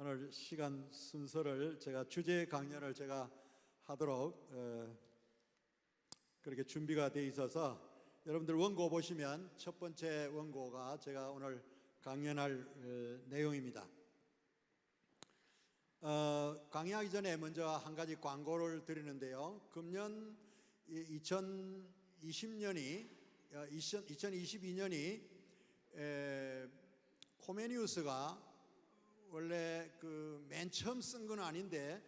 오늘 시간 순서를 제가 주제 강연을 제가 하도록 그렇게 준비가 돼 있어서 여러분들 원고 보시면 첫 번째 원고가 제가 오늘 강연할 내용입니다. 강의하기 전에 먼저 한 가지 광고를 드리는데요. 금년 2022년이 코메니우스가 원래 맨 처음 쓴 건 아닌데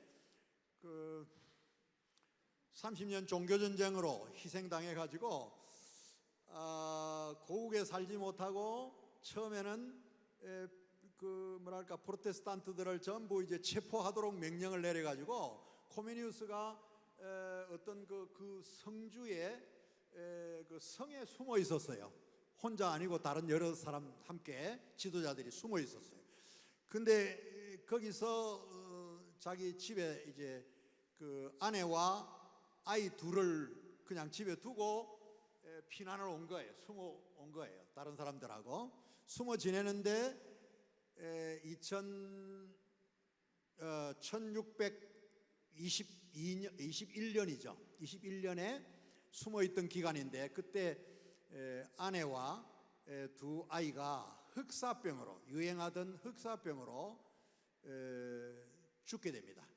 30년 종교전쟁으로 희생당해 가지고 고국에 살지 못하고 처음에는 프로테스탄트들을 전부 이제 체포하도록 명령을 내려 가지고 코메니우스가 어떤 그 성주의 그 성에 숨어 있었어요. 혼자 아니고 다른 여러 사람 함께 지도자들이 숨어 있었어요. 근데 거기서 자기 집에 이제 그 아내와 아이 둘을 그냥 집에 두고 피난을 온 거예요. 숨어 온 거예요. 다른 사람들하고 숨어 지내는데 1621년이죠. 21년에 숨어 있던 기간인데 그때 아내와 두 아이가 흑사병으로 유행하던 흑사병으로 죽게 됩니다.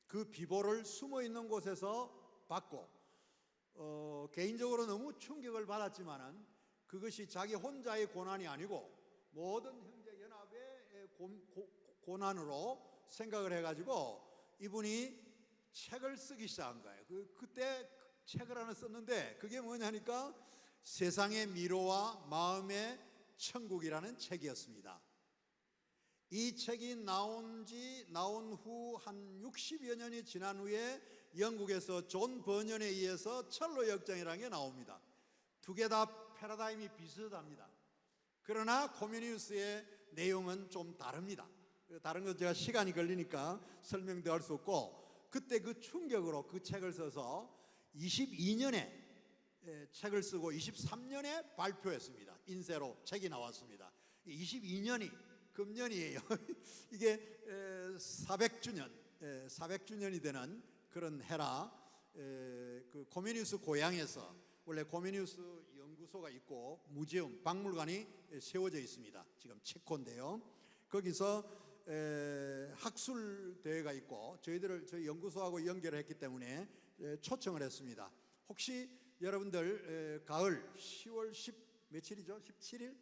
그 비보를 숨어 있는 곳에서 받고 개인적으로 너무 충격을 받았지만은 그것이 자기 혼자의 고난이 아니고 모든 형제 연합의 고난으로 생각을 해가지고 이분이 책을 쓰기 시작한 거예요. 그때 책을 하나 썼는데 그게 뭐냐니까 세상의 미로와 마음의 천국이라는 책이었습니다. 이 책이 나온 후 한 60여 년이 지난 후에 영국에서 존 버년에 의해서 철로 역정이라는 게 나옵니다. 두 개 다 패러다임이 비슷합니다. 그러나 코메니우스의 내용은 좀 다릅니다. 다른 건 제가 시간이 걸리니까 설명도 할 수 없고 그때 그 충격으로 그 책을 써서 22년에 책을 쓰고 23년에 발표했습니다. 인쇄로 책이 나왔습니다. 22년이 금년이에요. 이게 400주년이 되는 그런 해라. 그 코메니우스 고향에서 원래 코메니우스 연구소가 있고 무제움 박물관이 세워져 있습니다. 지금 체코인데요. 거기서 학술 대회가 있고 저희 연구소하고 연결을 했기 때문에 초청을 했습니다. 혹시 여러분들 가을 10월 17일이죠? 17일?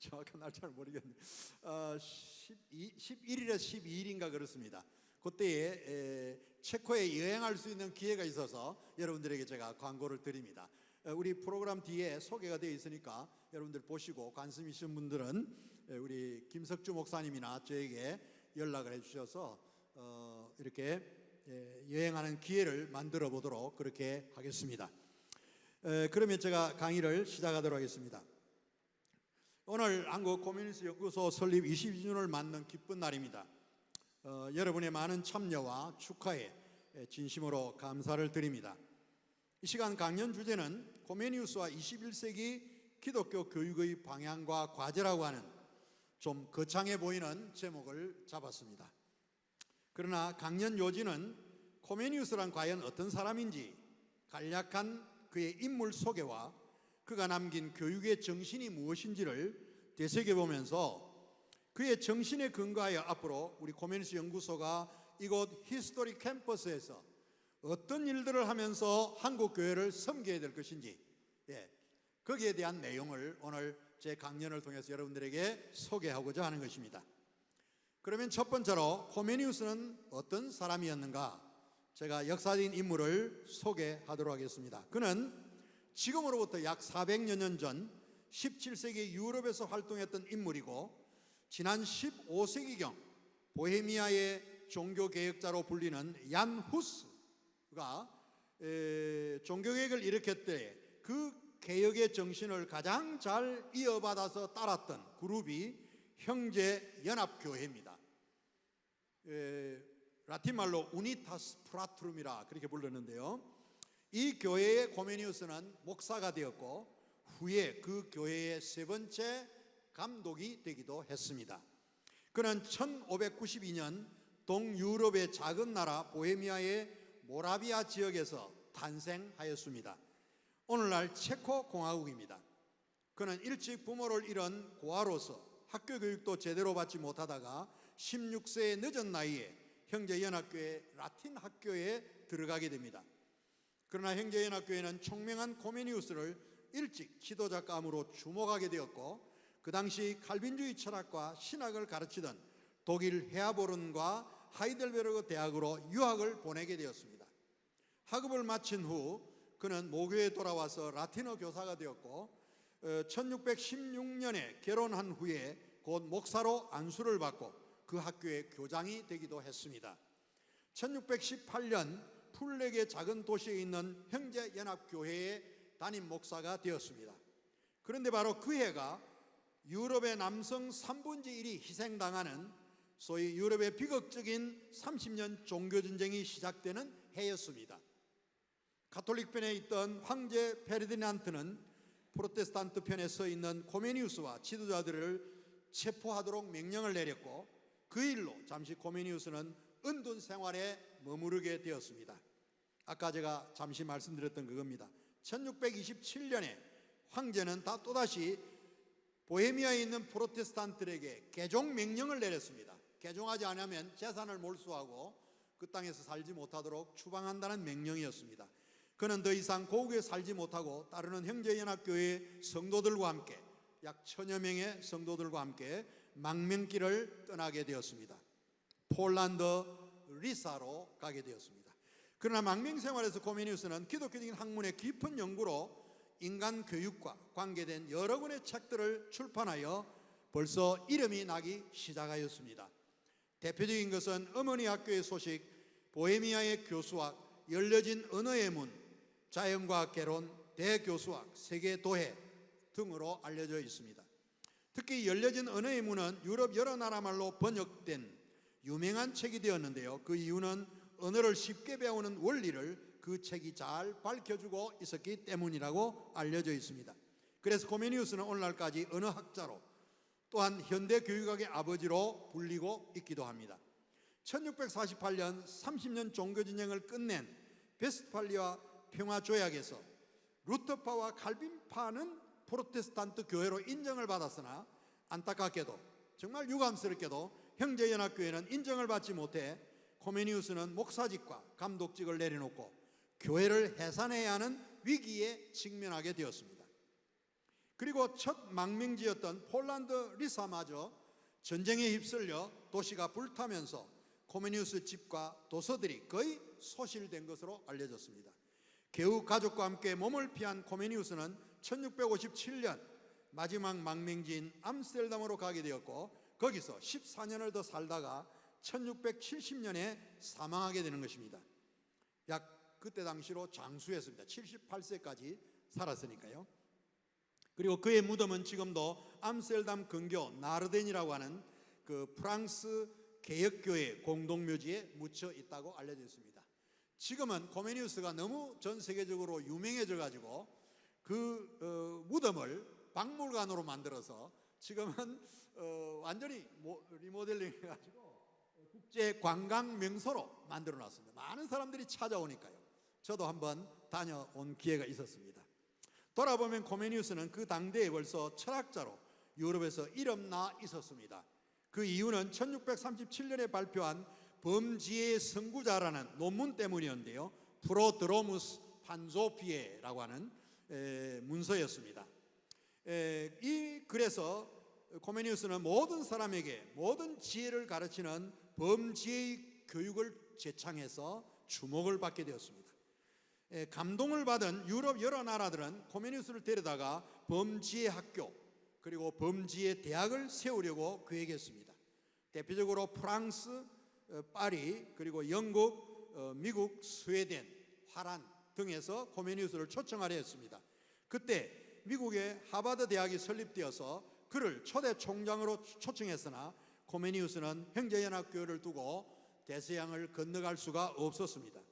정확한 날짜를 모르겠는데 11일에서 12일인가 그렇습니다. 그때에 체코에 여행할 수 있는 기회가 있어서 여러분들에게 제가 광고를 드립니다. 우리 프로그램 뒤에 소개가 되어 있으니까 여러분들 보시고 관심 있으신 분들은 우리 김석주 목사님이나 저에게 연락을 해주셔서 이렇게 여행하는 기회를 만들어 보도록 그렇게 하겠습니다. 그러면 제가 강의를 시작하도록 하겠습니다. 오늘 한국 코메니우스 연구소 설립 20주년을 맞는 기쁜 날입니다. 여러분의 많은 참여와 축하에 진심으로 감사를 드립니다. 이 시간 강연 주제는 코메니우스와 21세기 기독교 교육의 방향과 과제라고 하는 좀 거창해 보이는 제목을 잡았습니다. 그러나 강연 요지는 코메니우스란 과연 어떤 사람인지 간략한 그의 인물 소개와 그가 남긴 교육의 정신이 무엇인지를 되새겨보면서 그의 정신에 근거하여 앞으로 우리 코메니우스 연구소가 이곳 히스토리 캠퍼스에서 어떤 일들을 하면서 한국 교회를 섬겨야 될 것인지 거기에 대한 내용을 오늘 제 강연을 통해서 여러분들에게 소개하고자 하는 것입니다. 그러면 첫 번째로 코메니우스는 어떤 사람이었는가? 제가 역사적인 인물을 소개하도록 하겠습니다. 그는 지금으로부터 약 400여 년 전 17세기 유럽에서 활동했던 인물이고 지난 15세기경 보헤미아의 종교개혁자로 불리는 얀 후스가 종교개혁을 일으켰을 때 그 개혁의 정신을 가장 잘 이어받아서 따랐던 그룹이 형제연합교회입니다. 라틴말로 우니타스 프라트룸이라 그렇게 불렀는데요. 이 교회의 코메니우스는 목사가 되었고 후에 그 교회의 세 번째 감독이 되기도 했습니다. 그는 1592년 동유럽의 작은 나라 보헤미아의 모라비아 지역에서 탄생하였습니다. 오늘날 체코 공화국입니다. 그는 일찍 부모를 잃은 고아로서 학교 교육도 제대로 받지 못하다가 16세의 늦은 나이에 형제연합교회 라틴 학교에 들어가게 됩니다. 그러나 형제연합교회는 총명한 코메니우스를 일찍 지도자감으로 주목하게 되었고, 그 당시 칼빈주의 철학과 신학을 가르치던 독일 헤아보른과 하이델베르그 대학으로 유학을 보내게 되었습니다. 학업을 마친 후 그는 모교에 돌아와서 라틴어 교사가 되었고, 1616년에 결혼한 후에 곧 목사로 안수를 받고 그 학교의 교장이 되기도 했습니다. 1618년 풀렉의 작은 도시에 있는 형제연합교회의 담임 목사가 되었습니다. 그런데 바로 그 해가 유럽의 남성 3분의 1이 희생당하는 소위 유럽의 비극적인 30년 종교전쟁이 시작되는 해였습니다. 가톨릭 편에 있던 황제 페르디난트는 프로테스탄트 편에 서 있는 코메니우스와 지도자들을 체포하도록 명령을 내렸고, 그 일로 잠시 코메니우스는 은둔 생활에 머무르게 되었습니다. 아까 제가 잠시 말씀드렸던 그겁니다. 1627년에 황제는 또다시 보헤미아에 있는 프로테스탄트들에게 개종 명령을 내렸습니다. 개종하지 않으면 재산을 몰수하고 그 땅에서 살지 못하도록 추방한다는 명령이었습니다. 그는 더 이상 고국에 살지 못하고 따르는 형제연합교회 성도들과 함께 약 1000여 명의 성도들과 함께 망명길을 떠나게 되었습니다. 폴란드 리사로 가게 되었습니다. 그러나 망명 생활에서 코메니우스는 기독교적인 학문의 깊은 연구로 인간 교육과 관계된 여러 권의 책들을 출판하여 벌써 이름이 나기 시작하였습니다. 대표적인 것은 어머니 학교의 소식, 보헤미아의 교수학, 열려진 언어의 문, 자연과학 개론, 대교수학, 세계 도해 등으로 알려져 있습니다. 특히 열려진 언어의 문은 유럽 여러 나라 말로 번역된 유명한 책이 되었는데요. 그 이유는 언어를 쉽게 배우는 원리를 그 책이 잘 밝혀주고 있었기 때문이라고 알려져 있습니다. 그래서 코메니우스는 오늘날까지 언어학자로 또한 현대 교육학의 아버지로 불리고 있기도 합니다. 1648년 30년 종교전쟁을 끝낸 베스트팔리아 평화조약에서 루터파와 칼빈파는 프로테스탄트 교회로 인정을 받았으나, 안타깝게도 정말 유감스럽게도 형제연합교회는 인정을 받지 못해 코메니우스는 목사직과 감독직을 내려놓고 교회를 해산해야 하는 위기에 직면하게 되었습니다. 그리고 첫 망명지였던 폴란드 리사마저 전쟁에 휩쓸려 도시가 불타면서 코메니우스 집과 도서들이 거의 소실된 것으로 알려졌습니다. 개우 가족과 함께 몸을 피한 코메니우스는 1657년 마지막 망명지인 암스테르담으로 가게 되었고, 거기서 14년을 더 살다가 1670년에 사망하게 되는 것입니다. 약 그때 당시로 장수했습니다. 78세까지 살았으니까요. 그리고 그의 무덤은 지금도 암스테르담 근교 나르덴이라고 하는 그 프랑스 개혁교회 공동묘지에 묻혀 있다고 알려져 있습니다. 지금은 코메니우스가 너무 전 세계적으로 유명해져 가지고 그 무덤을 박물관으로 만들어서 지금은 완전히 리모델링 해가지고 국제 관광 명소로 만들어 놨습니다. 많은 사람들이 찾아오니까요. 저도 한번 다녀온 기회가 있었습니다. 돌아보면 코메니우스는 그 당대에 벌써 철학자로 유럽에서 이름나 있었습니다. 그 이유는 1637년에 발표한 범지혜의 선구자라는 논문 때문이었는데요. 프로드로무스 판조피에라고 하는 문서였습니다. 그래서 코메니우스는 모든 사람에게 모든 지혜를 가르치는 범지혜의 교육을 제창해서 주목을 받게 되었습니다. 감동을 받은 유럽 여러 나라들은 코메니우스를 데려다가 범지혜 학교 그리고 범지혜 대학을 세우려고 계획했습니다. 대표적으로 프랑스, 파리, 그리고 영국, 미국, 스웨덴, 화란 등에서 코메니우스를 초청하려 했습니다. 그때 미국의 하버드 대학이 설립되어서 그를 초대 총장으로 초청했으나 코메니우스는 형제연합교회를 두고 대서양을 건너갈 수가 없었습니다.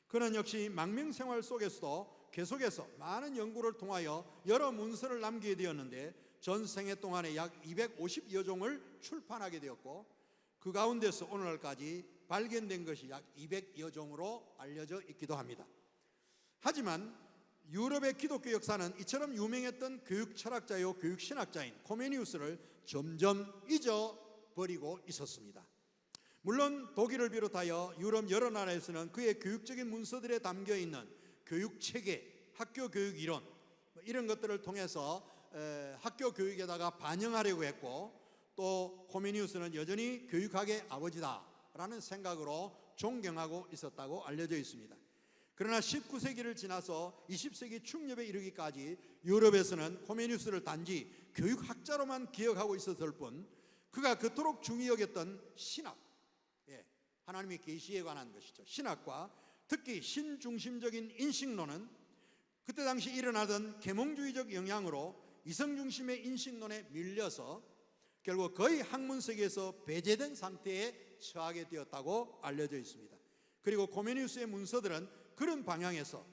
그는 역시 망명 생활 속에서도 계속해서 많은 연구를 통하여 여러 문서를 남기게 되었는데 전 생애 동안에 약 250여 종을 출판하게 되었고 그 가운데서 오늘날까지 발견된 것이 약 200여 종으로 알려져 있기도 합니다. 하지만 유럽의 기독교 역사는 이처럼 유명했던 교육 철학자요 교육 신학자인 코메니우스를 점점 잊어버리고 있었습니다. 물론 독일을 비롯하여 유럽 여러 나라에서는 그의 교육적인 문서들에 담겨있는 교육체계, 학교 교육 이론 이런 것들을 통해서 학교 교육에다가 반영하려고 했고 또 코메니우스는 여전히 교육학의 아버지다라는 생각으로 존경하고 있었다고 알려져 있습니다. 그러나 19세기를 지나서 20세기 중엽에 이르기까지 유럽에서는 코메니우스를 단지 교육학자로만 기억하고 있었을 뿐 그가 그토록 중히 여겼던 신학, 하나님의 계시에 관한 것이죠. 신학과 특히 신중심적인 인식론은 그때 당시 일어나던 계몽주의적 영향으로 이성중심의 인식론에 밀려서 결국 거의 학문세계에서 배제된 상태에 처하게 되었다고 알려져 있습니다. 그리고 코메니우스의 문서들은 그런 방향에서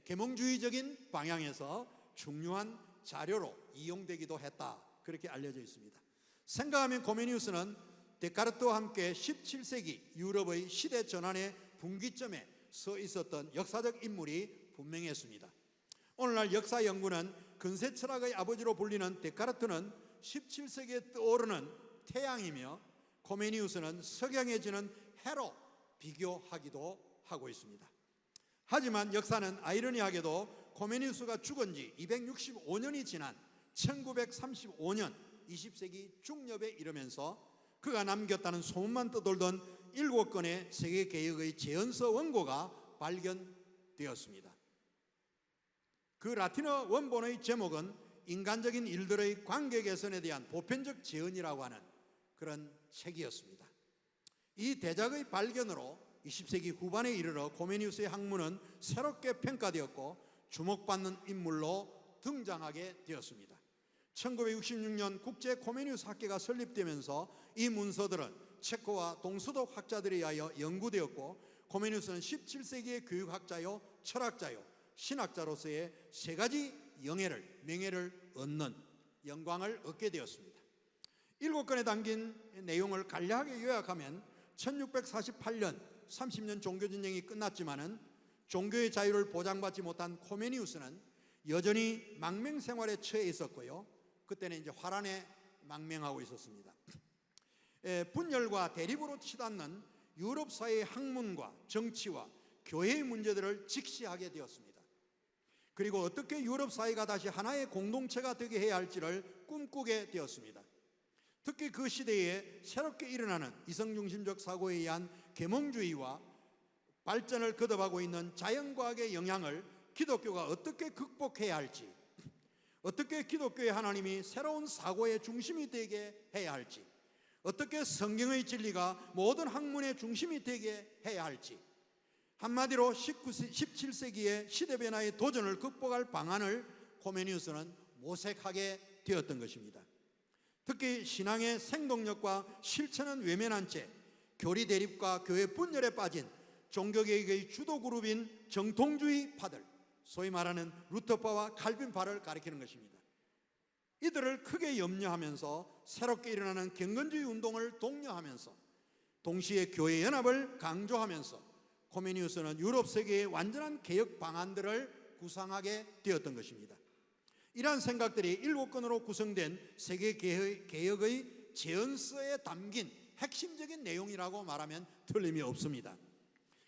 계몽주의적인 방향에서 중요한 자료로 이용되기도 했다 그렇게 알려져 있습니다. 생각하면 코메니우스는 데카르트와 함께 17세기 유럽의 시대 전환의 분기점에 서 있었던 역사적 인물이 분명했습니다. 오늘날 역사 연구는 근세 철학의 아버지로 불리는 데카르트는 17세기에 떠오르는 태양이며 코메니우스는 석양에 지는 해로 비교하기도 하고 있습니다. 하지만 역사는 아이러니하게도 코메니우스가 죽은 지 265년이 지난 1935년 20세기 중엽에 이르면서 그가 남겼다는 소문만 떠돌던 7권의 세계개혁의 재현서 원고가 발견되었습니다. 그 라틴어 원본의 제목은 인간적인 일들의 관계 개선에 대한 보편적 재현이라고 하는 그런 책이었습니다. 이 대작의 발견으로 20세기 후반에 이르러 코메니우스의 학문은 새롭게 평가되었고 주목받는 인물로 등장하게 되었습니다. 1966년 국제 코메니우스 학회가 설립되면서 이 문서들은 체코와 동서독 학자들에 의하여 연구되었고 코메니우스는 17세기의 교육학자요 철학자요 신학자로서의 세 가지 명예를 얻는 영광을 얻게 되었습니다. 7권에 담긴 내용을 간략하게 요약하면 1648년 30년 종교전쟁이 끝났지만은 종교의 자유를 보장받지 못한 코메니우스는 여전히 망명 생활에 처해 있었고요. 그때는 이제 화란에 망명하고 있었습니다. 분열과 대립으로 치닫는 유럽 사회의 학문과 정치와 교회의 문제들을 직시하게 되었습니다. 그리고 어떻게 유럽 사회가 다시 하나의 공동체가 되게 해야 할지를 꿈꾸게 되었습니다. 특히 그 시대에 새롭게 일어나는 이성중심적 사고에 의한 계몽주의와 발전을 거듭하고 있는 자연과학의 영향을 기독교가 어떻게 극복해야 할지, 어떻게 기독교의 하나님이 새로운 사고의 중심이 되게 해야 할지, 어떻게 성경의 진리가 모든 학문의 중심이 되게 해야 할지, 한마디로 17세기의 시대 변화의 도전을 극복할 방안을 코메니우스는 모색하게 되었던 것입니다. 특히 신앙의 생동력과 실천은 외면한 채 교리 대립과 교회 분열에 빠진 종교개혁의 주도 그룹인 정통주의 파들, 소위 말하는 루터파와 칼빈파를 가리키는 것입니다. 이들을 크게 염려하면서 새롭게 일어나는 경건주의 운동을 독려하면서 동시에 교회 연합을 강조하면서 코메니우스는 유럽 세계의 완전한 개혁 방안들을 구상하게 되었던 것입니다. 이러한 생각들이 7권으로 구성된 세계 개혁의 재현서에 담긴 핵심적인 내용이라고 말하면 틀림이 없습니다.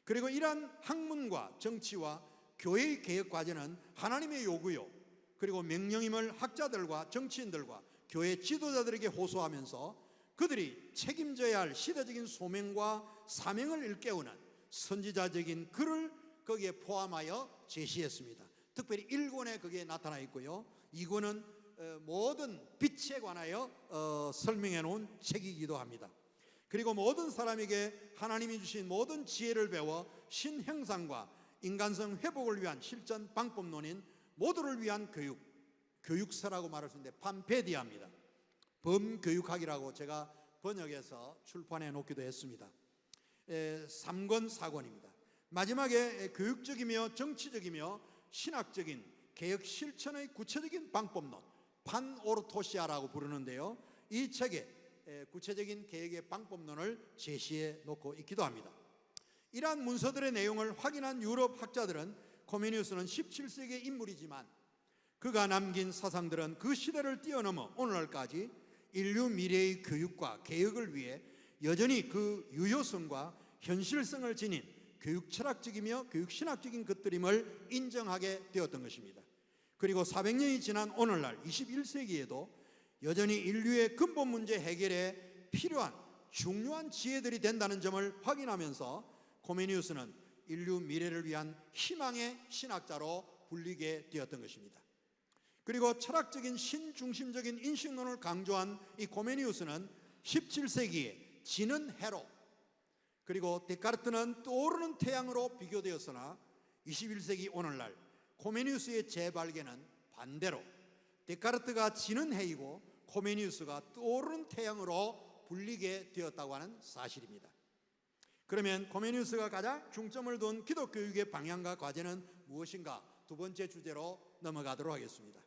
그리고 이러한 학문과 정치와 교회의 개혁 과제는 하나님의 요구요, 그리고 명령임을 학자들과 정치인들과 교회 지도자들에게 호소하면서 그들이 책임져야 할 시대적인 소명과 사명을 일깨우는 선지자적인 글을 거기에 포함하여 제시했습니다. 특별히 1권에 그게 나타나 있고요. 2권은 모든 빛에 관하여 설명해 놓은 책이기도 합니다. 그리고 모든 사람에게 하나님이 주신 모든 지혜를 배워 신형상과 인간성 회복을 위한 실전 방법론인 모두를 위한 교육서라고 말할 수 있는데 판페디아입니다. 범교육학이라고 제가 번역해서 출판해 놓기도 했습니다. 3권 4권입니다. 마지막에 교육적이며 정치적이며 신학적인 개혁 실천의 구체적인 방법론 판오르토시아라고 부르는데요. 이 책에 구체적인 계획의 방법론을 제시해 놓고 있기도 합니다. 이러한 문서들의 내용을 확인한 유럽 학자들은 코메니우스는 17세기의 인물이지만 그가 남긴 사상들은 그 시대를 뛰어넘어 오늘날까지 인류 미래의 교육과 개혁을 위해 여전히 그 유효성과 현실성을 지닌 교육 철학적이며 교육 신학적인 것들임을 인정하게 되었던 것입니다. 그리고 400년이 지난 오늘날 21세기에도 여전히 인류의 근본 문제 해결에 필요한 중요한 지혜들이 된다는 점을 확인하면서 코메니우스는 인류 미래를 위한 희망의 신학자로 불리게 되었던 것입니다. 그리고 철학적인 신중심적인 인식론을 강조한 이 코메니우스는 17세기에 지는 해로, 그리고 데카르트는 떠오르는 태양으로 비교되었으나 21세기 오늘날 코메니우스의 재발견은 반대로 데카르트가 지는 해이고 코메니우스가 떠오르는 태양으로 불리게 되었다고 하는 사실입니다. 그러면 코메니우스가 가장 중점을 둔 기독교육의 방향과 과제는 무엇인가? 두 번째 주제로 넘어가도록 하겠습니다.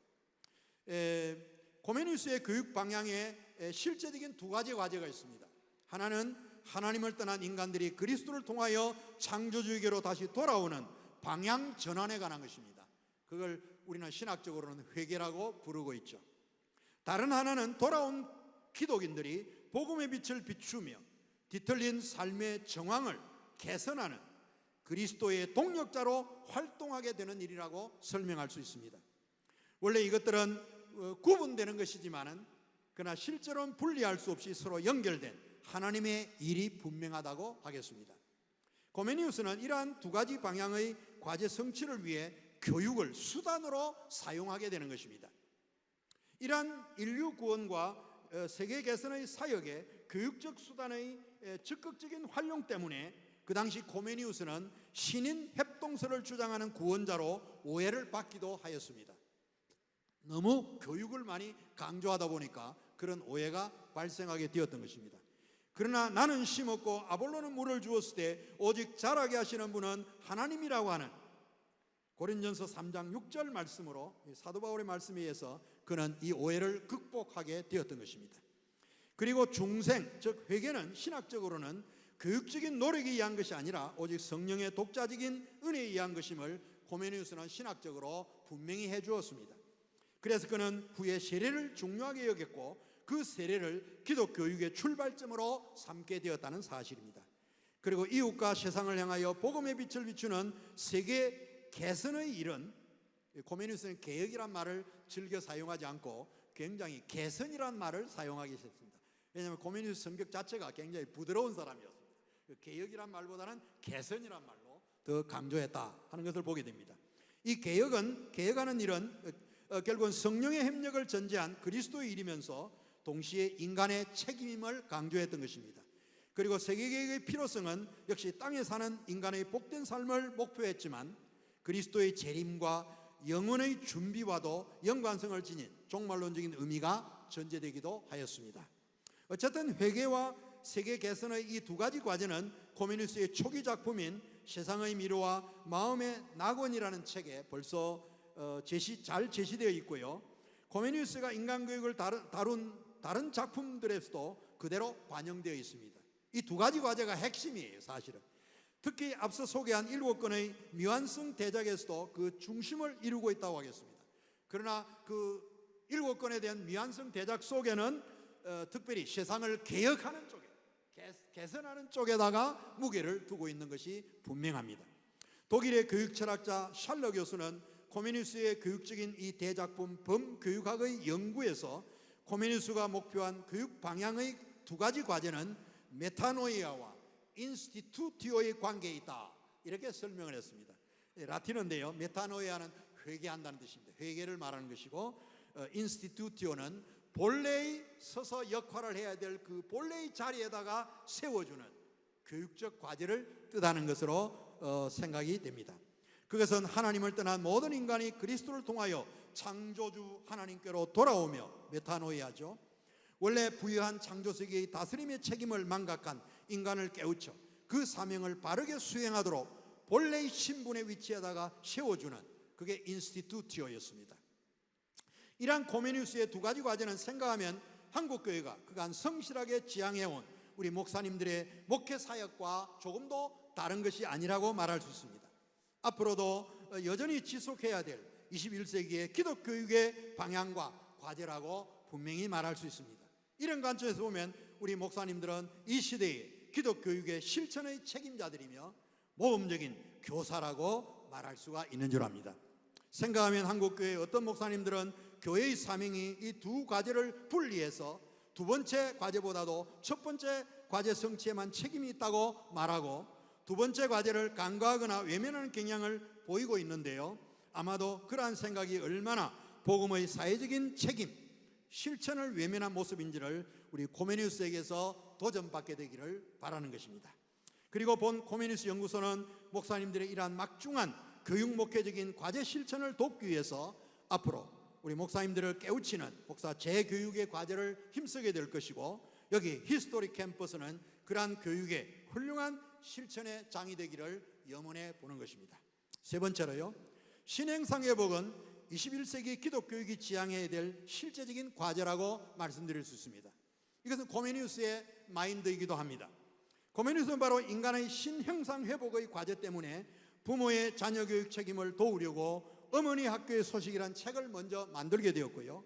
코메니우스의 교육 방향에 실제적인 두 가지 과제가 있습니다. 하나는 하나님을 떠난 인간들이 그리스도를 통하여 창조주의계로 다시 돌아오는 방향 전환에 관한 것입니다. 그걸 우리는 신학적으로는 회개라고 부르고 있죠. 다른 하나는 돌아온 기독인들이 복음의 빛을 비추며 뒤틀린 삶의 정황을 개선하는 그리스도의 동력자로 활동하게 되는 일이라고 설명할 수 있습니다. 원래 이것들은 구분되는 것이지만은 그러나 실제로는 분리할 수 없이 서로 연결된 하나님의 일이 분명하다고 하겠습니다. 코메니우스는 이러한 두 가지 방향의 과제 성취를 위해 교육을 수단으로 사용하게 되는 것입니다. 이러한 인류 구원과 세계 개선의 사역에 교육적 수단의 적극적인 활용 때문에 그 당시 코메니우스는 신인 협동설을 주장하는 구원자로 오해를 받기도 하였습니다. 너무 교육을 많이 강조하다 보니까 그런 오해가 발생하게 되었던 것입니다. 그러나 나는 심었고 아볼로는 물을 주었을 때 오직 자라게 하시는 분은 하나님이라고 하는 고린전서 3장 6절 말씀으로 사도 바울의 말씀에 의해서 그는 이 오해를 극복하게 되었던 것입니다. 그리고 중생, 즉 회개는 신학적으로는 교육적인 노력에 의한 것이 아니라 오직 성령의 독자적인 은혜에 의한 것임을 코메니우스는 신학적으로 분명히 해주었습니다. 그래서 그는 후에 세례를 중요하게 여겼고 그 세례를 기독교육의 출발점으로 삼게 되었다는 사실입니다. 그리고 이웃과 세상을 향하여 복음의 빛을 비추는 세계 개선의 일은 코메니우스는 개혁이란 말을 즐겨 사용하지 않고 굉장히 개선이란 말을 사용하기 시작했습니다. 왜냐하면 코메니우스 성격 자체가 굉장히 부드러운 사람이었습니다. 개혁이란 말보다는 개선이란 말로 더 강조했다 하는 것을 보게 됩니다. 이 개혁하는 일은 결국은 성령의 협력을 전제한 그리스도의 일이면서 동시에 인간의 책임임을 강조했던 것입니다. 그리고 세계개혁의 필요성은 역시 땅에 사는 인간의 복된 삶을 목표했지만 그리스도의 재림과 영혼의 준비와도 연관성을 지닌 종말론적인 의미가 전제되기도 하였습니다. 어쨌든 회개와 세계 개선의 이 두 가지 과제는 코메니우스의 초기 작품인 세상의 미로와 마음의 낙원이라는 책에 벌써 잘 제시되어 있고요. 코메니우스가 인간교육을 다룬 다른 작품들에서도 그대로 반영되어 있습니다. 이 두 가지 과제가 핵심이에요, 사실은. 특히 앞서 소개한 7권의 미완성 대작에서도 그 중심을 이루고 있다고 하겠습니다. 그러나 그 7권에 대한 미완성 대작 속에는 특별히 세상을 개혁하는 쪽에, 개선하는 쪽에다가 무게를 두고 있는 것이 분명합니다. 독일의 교육철학자 샬러 교수는 코메니우스의 교육적인 이 대작품 범교육학의 연구에서 코메니우스가 목표한 교육 방향의 두 가지 과제는 메타노이아와 인스티튜티오의 관계에 있다, 이렇게 설명을 했습니다. 라틴어인데요, 메타노이아는 회개한다는 뜻입니다. 회개를 말하는 것이고 인스티튜티오는 본래의 서서 역할을 해야 될 그 본래의 자리에다가 세워주는 교육적 과제를 뜻하는 것으로 생각이 됩니다. 그것은 하나님을 떠난 모든 인간이 그리스도를 통하여 창조주 하나님께로 돌아오며 메타노이아죠. 원래 부여한 창조세계의 다스림의 책임을 망각한 인간을 깨우쳐 그 사명을 바르게 수행하도록 본래의 신분의 위치에다가 세워주는, 그게 인스티튜티오였습니다. 이러한 코메니우스의 두 가지 과제는 생각하면 한국교회가 그간 성실하게 지향해온 우리 목사님들의 목회 사역과 조금도 다른 것이 아니라고 말할 수 있습니다. 앞으로도 여전히 지속해야 될 21세기의 기독교육의 방향과 과제라고 분명히 말할 수 있습니다. 이런 관점에서 보면 우리 목사님들은 이 시대의 기독교육의 실천의 책임자들이며 모범적인 교사라고 말할 수가 있는 줄 압니다. 생각하면 한국교회의 어떤 목사님들은 교회의 사명이 이 두 과제를 분리해서 두 번째 과제보다도 첫 번째 과제 성취에만 책임이 있다고 말하고 두 번째 과제를 간과하거나 외면하는 경향을 보이고 있는데요, 아마도 그러한 생각이 얼마나 복음의 사회적인 책임, 실천을 외면한 모습인지를 우리 코메니우스에게서 도전받게 되기를 바라는 것입니다. 그리고 본 코메니우스 연구소는 목사님들의 이러한 막중한 교육 목회적인 과제 실천을 돕기 위해서 앞으로 우리 목사님들을 깨우치는 목사 재교육의 과제를 힘쓰게 될 것이고, 여기 히스토리 캠퍼스는 그러한 교육의 훌륭한 실천의 장이 되기를 염원해 보는 것입니다. 세 번째로요, 신행상 회복은 21세기 기독교육이 지향해야 될 실제적인 과제라고 말씀드릴 수 있습니다. 이것은 코메니우스의 마인드이기도 합니다. 코메니우스는 바로 인간의 신형상 회복의 과제 때문에 부모의 자녀 교육 책임을 도우려고 어머니 학교의 소식이란 책을 먼저 만들게 되었고요,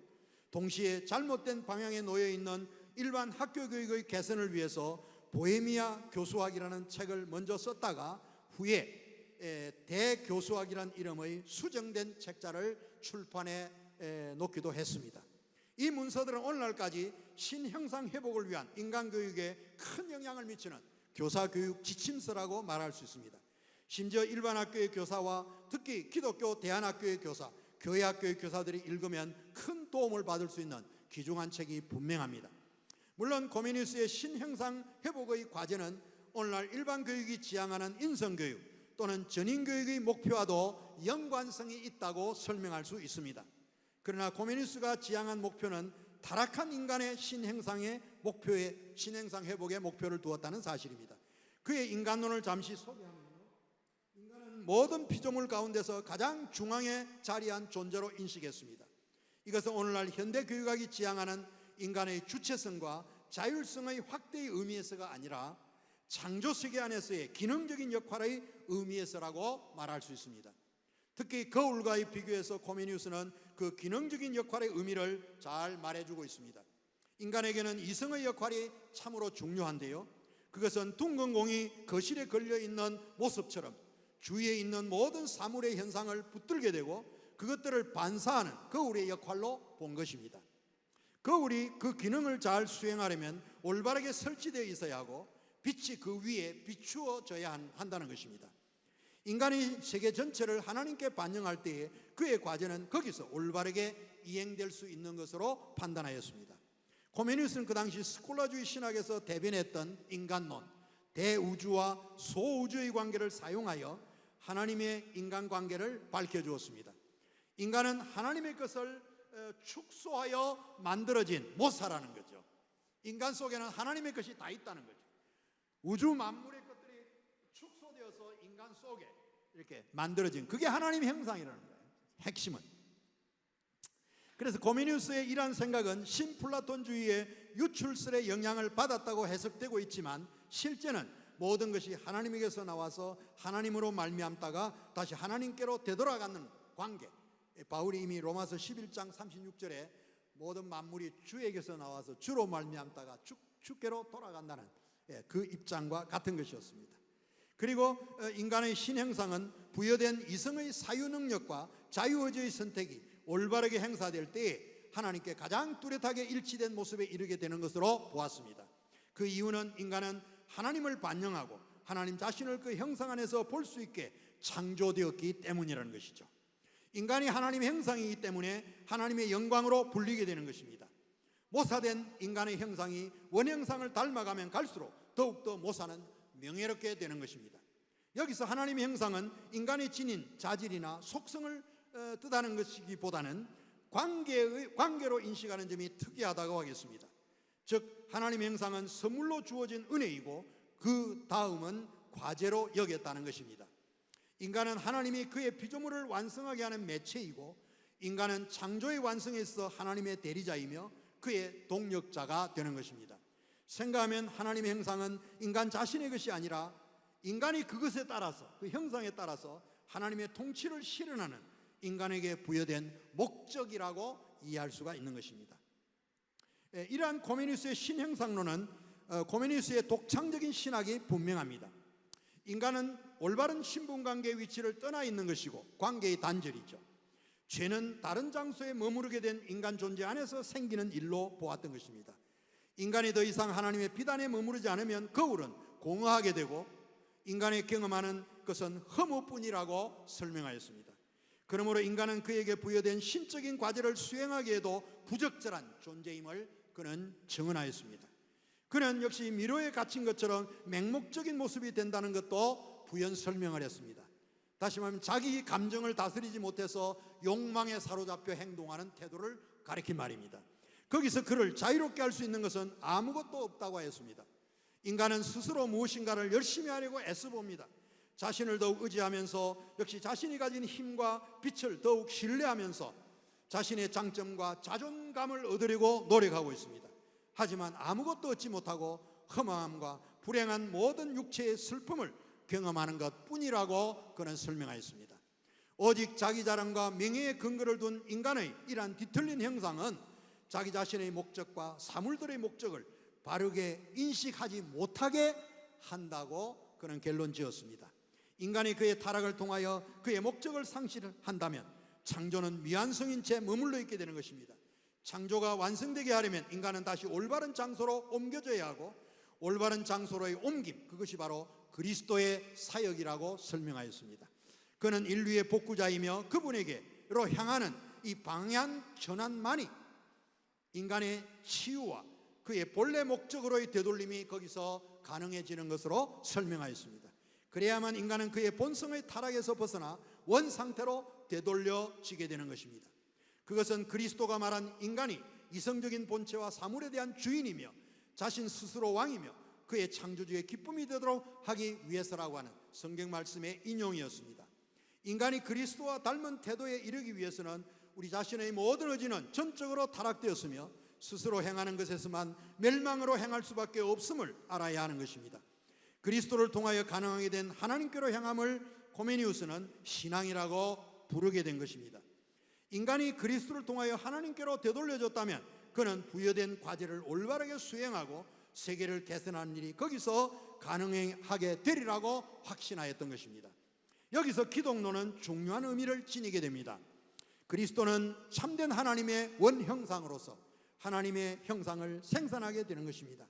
동시에 잘못된 방향에 놓여 있는 일반 학교 교육의 개선을 위해서 보헤미아 교수학이라는 책을 먼저 썼다가 후에 대교수학이라는 이름의 수정된 책자를 출판해 놓기도 했습니다. 이 문서들은 오늘날까지 신형상 회복을 위한 인간교육에 큰 영향을 미치는 교사교육 지침서라고 말할 수 있습니다. 심지어 일반 학교의 교사와 특히 기독교 대안학교의 교사, 교회학교의 교사들이 읽으면 큰 도움을 받을 수 있는 귀중한 책이 분명합니다. 물론 코메니우스의 신형상 회복의 과제는 오늘날 일반 교육이 지향하는 인성교육 또는 전인교육의 목표와도 연관성이 있다고 설명할 수 있습니다. 그러나 코메니우스가 지향한 목표는 타락한 인간의 신형상 회복의 목표를 두었다는 사실입니다. 그의 인간론을 잠시 소개하면요, 인간은 모든 피조물 가운데서 가장 중앙에 자리한 존재로 인식했습니다. 이것은 오늘날 현대교육학이 지향하는 인간의 주체성과 자율성의 확대의 의미에서가 아니라 창조세계 안에서의 기능적인 역할의 의미에서라고 말할 수 있습니다. 특히 거울과의 비교해서 코메니우스는 그 기능적인 역할의 의미를 잘 말해주고 있습니다. 인간에게는 이성의 역할이 참으로 중요한데요, 그것은 둥근 공이 거실에 걸려있는 모습처럼 주위에 있는 모든 사물의 현상을 붙들게 되고 그것들을 반사하는 거울의 역할로 본 것입니다. 거울이 그 기능을 잘 수행하려면 올바르게 설치되어 있어야 하고 빛이 그 위에 비추어져야 한다는 것입니다. 인간이 세계 전체를 하나님께 반영할 때에 그의 과제는 거기서 올바르게 이행될 수 있는 것으로 판단하였습니다. 코메니우스는 그 당시 스콜라주의 신학에서 대변했던 인간론, 대우주와 소우주의 관계를 사용하여 하나님의 인간관계를 밝혀주었습니다. 인간은 하나님의 것을 축소하여 만들어진 모사라는 거죠. 인간 속에는 하나님의 것이 다 있다는 거죠. 우주 만물의 것들이 축소되어서 인간 속에 이렇게 만들어진, 그게 하나님의 형상이라는 거예요. 핵심은. 그래서 코메니우스의 이러한 생각은 신플라톤주의의 유출설의 영향을 받았다고 해석되고 있지만 실제는 모든 것이 하나님에게서 나와서 하나님으로 말미암다가 다시 하나님께로 되돌아가는 관계, 바울이 이미 로마서 11장 36절에 모든 만물이 주에게서 나와서 주로 말미암다가 주께로 돌아간다는 그 입장과 같은 것이었습니다. 그리고 인간의 신형상은 부여된 이성의 사유 능력과 자유의지의 선택이 올바르게 행사될 때에 하나님께 가장 뚜렷하게 일치된 모습에 이르게 되는 것으로 보았습니다. 그 이유는 인간은 하나님을 반영하고 하나님 자신을 그 형상 안에서 볼 수 있게 창조되었기 때문이라는 것이죠. 인간이 하나님의 형상이기 때문에 하나님의 영광으로 불리게 되는 것입니다. 모사된 인간의 형상이 원형상을 닮아가면 갈수록 더욱더 모사는 명예롭게 되는 것입니다. 여기서 하나님의 형상은 인간의 지닌 자질이나 속성을 뜻하는 것이기보다는 관계로 인식하는 점이 특이하다고 하겠습니다. 즉 하나님의 형상은 선물로 주어진 은혜이고 그 다음은 과제로 여겼다는 것입니다. 인간은 하나님이 그의 피조물을 완성하게 하는 매체이고 인간은 창조의 완성에 있어 하나님의 대리자이며 그의 동력자가 되는 것입니다. 생각하면 하나님의 형상은 인간 자신의 것이 아니라 인간이 그것에 따라서, 그 형상에 따라서 하나님의 통치를 실현하는 인간에게 부여된 목적이라고 이해할 수가 있는 것입니다. 이러한 코메니우스의 신형상론은 코메니우스의 독창적인 신학이 분명합니다. 인간은 올바른 신분관계의 위치를 떠나 있는 것이고 관계의 단절이죠. 죄는 다른 장소에 머무르게 된 인간 존재 안에서 생기는 일로 보았던 것입니다. 인간이 더 이상 하나님의 비단에 머무르지 않으면 거울은 공허하게 되고 인간의 경험하는 것은 허무뿐이라고 설명하였습니다. 그러므로 인간은 그에게 부여된 신적인 과제를 수행하기에도 부적절한 존재임을 그는 증언하였습니다. 그는 역시 미로에 갇힌 것처럼 맹목적인 모습이 된다는 것도 부연 설명을 했습니다. 다시 말하면 자기 감정을 다스리지 못해서 욕망에 사로잡혀 행동하는 태도를 가리킨 말입니다. 거기서 그를 자유롭게 할 수 있는 것은 아무것도 없다고 하였습니다. 인간은 스스로 무엇인가를 열심히 하려고 애써봅니다. 자신을 더욱 의지하면서 역시 자신이 가진 힘과 빛을 더욱 신뢰하면서 자신의 장점과 자존감을 얻으려고 노력하고 있습니다. 하지만 아무것도 얻지 못하고 허망함과 불행한 모든 육체의 슬픔을 경험하는 것뿐이라고 그는 설명하였습니다. 오직 자기 자랑과 명예에 근거를 둔 인간의 이러한 뒤틀린 형상은 자기 자신의 목적과 사물들의 목적을 바르게 인식하지 못하게 한다고 그는 결론 지었습니다. 인간이 그의 타락을 통하여 그의 목적을 상실한다면 창조는 미완성인 채 머물러 있게 되는 것입니다. 창조가 완성되게 하려면 인간은 다시 올바른 장소로 옮겨져야 하고 올바른 장소로의 옮김, 그것이 바로 그리스도의 사역이라고 설명하였습니다. 그는 인류의 복구자이며 그분에게로 향하는 이 방향 전환만이 인간의 치유와 그의 본래 목적으로의 되돌림이 거기서 가능해지는 것으로 설명하였습니다. 그래야만 인간은 그의 본성의 타락에서 벗어나 원상태로 되돌려지게 되는 것입니다. 그것은 그리스도가 말한 인간이 이성적인 본체와 사물에 대한 주인이며 자신 스스로 왕이며 그의 창조주의 기쁨이 되도록 하기 위해서라고 하는 성경 말씀의 인용이었습니다. 인간이 그리스도와 닮은 태도에 이르기 위해서는 우리 자신의 모든 의지는 전적으로 타락되었으며 스스로 행하는 것에서만 멸망으로 행할 수밖에 없음을 알아야 하는 것입니다. 그리스도를 통하여 가능하게 된 하나님께로 향함을 코메니우스는 신앙이라고 부르게 된 것입니다. 인간이 그리스도를 통하여 하나님께로 되돌려졌다면 그는 부여된 과제를 올바르게 수행하고 세계를 개선하는 일이 거기서 가능하게 되리라고 확신하였던 것입니다. 여기서 기독론은 중요한 의미를 지니게 됩니다. 그리스도는 참된 하나님의 원형상으로서 하나님의 형상을 생산하게 되는 것입니다.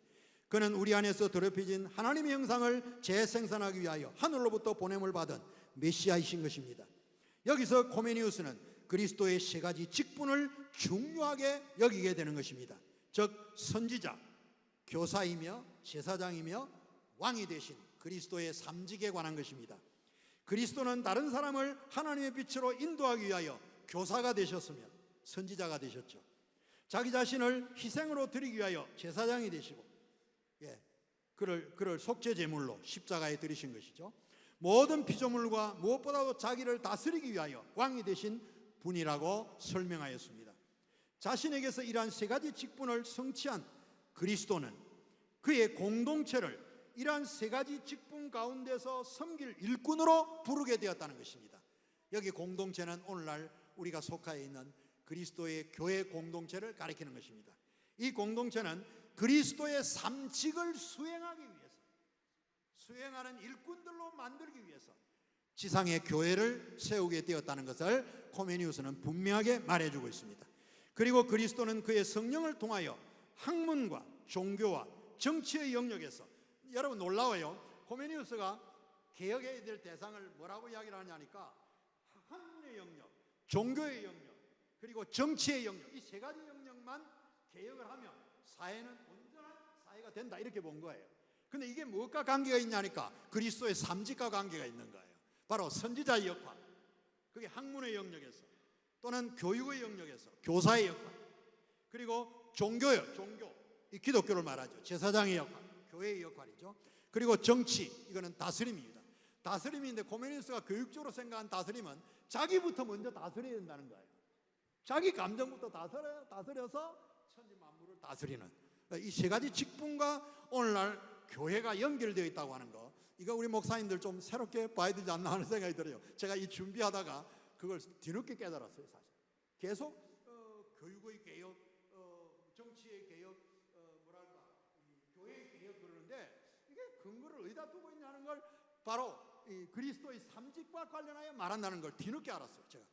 그는 우리 안에서 더럽혀진 하나님의 형상을 재생산하기 위하여 하늘로부터 보냄을 받은 메시아이신 것입니다. 여기서 코메니우스는 그리스도의 세 가지 직분을 중요하게 여기게 되는 것입니다. 즉 선지자, 교사이며 제사장이며 왕이 되신 그리스도의 삼직에 관한 것입니다. 그리스도는 다른 사람을 하나님의 빛으로 인도하기 위하여 교사가 되셨으며 선지자가 되셨죠. 자기 자신을 희생으로 드리기 위하여 제사장이 되시고 그를 속죄 제물로 십자가에 들이신 것이죠. 모든 피조물과 무엇보다도 자기를 다스리기 위하여 왕이 되신 분이라고 설명하였습니다. 자신에게서 이러한 세 가지 직분을 성취한 그리스도는 그의 공동체를 이러한 세 가지 직분 가운데서 섬길 일꾼으로 부르게 되었다는 것입니다. 여기 공동체는 오늘날 우리가 속하여 있는 그리스도의 교회 공동체를 가리키는 것입니다. 이 공동체는 그리스도의 삼직을 수행하기 위해서, 수행하는 일꾼들로 만들기 위해서 지상의 교회를 세우게 되었다는 것을 코메니우스는 분명하게 말해주고 있습니다. 그리고 그리스도는 그의 성령을 통하여 학문과 종교와 정치의 영역에서, 여러분 놀라워요. 코메니우스가 개혁해야 될 대상을 뭐라고 이야기를 하냐니까 학문의 영역, 종교의 영역, 그리고 정치의 영역, 이 세 가지 영역만 개혁을 하면 사회는 온전한 사회가 된다, 이렇게 본 거예요. 근데 이게 무엇과 관계가 있냐니까 그리스도의 삼직과 관계가 있는 거예요. 바로 선지자의 역할, 그게 학문의 영역에서, 또는 교육의 영역에서 교사의 역할, 그리고 종교요, 종교, 이 기독교를 말하죠. 제사장의 역할, 교회의 역할이죠. 그리고 정치, 이거는 다스림입니다. 다스림인데 코메니우스가 교육적으로 생각한 다스림은 자기부터 먼저 다스려야 된다는 거예요. 자기 감정부터 다스려서 천지만물을 다스리는 이 세 가지 직분과 오늘날 교회가 연결되어 있다고 하는 거, 이거 우리 목사님들 좀 새롭게 봐야 되지 않나 하는 생각이 들어요. 제가 이 준비하다가 그걸 뒤늦게 깨달았어요. 사실 계속 교육의 개혁, 정치의 개혁, 교회의 개혁 그러는데 이게 근거를 어디다 두고 있냐는 걸 바로 이 그리스도의 삼직과 관련하여 말한다는 걸 뒤늦게 알았어요. 제가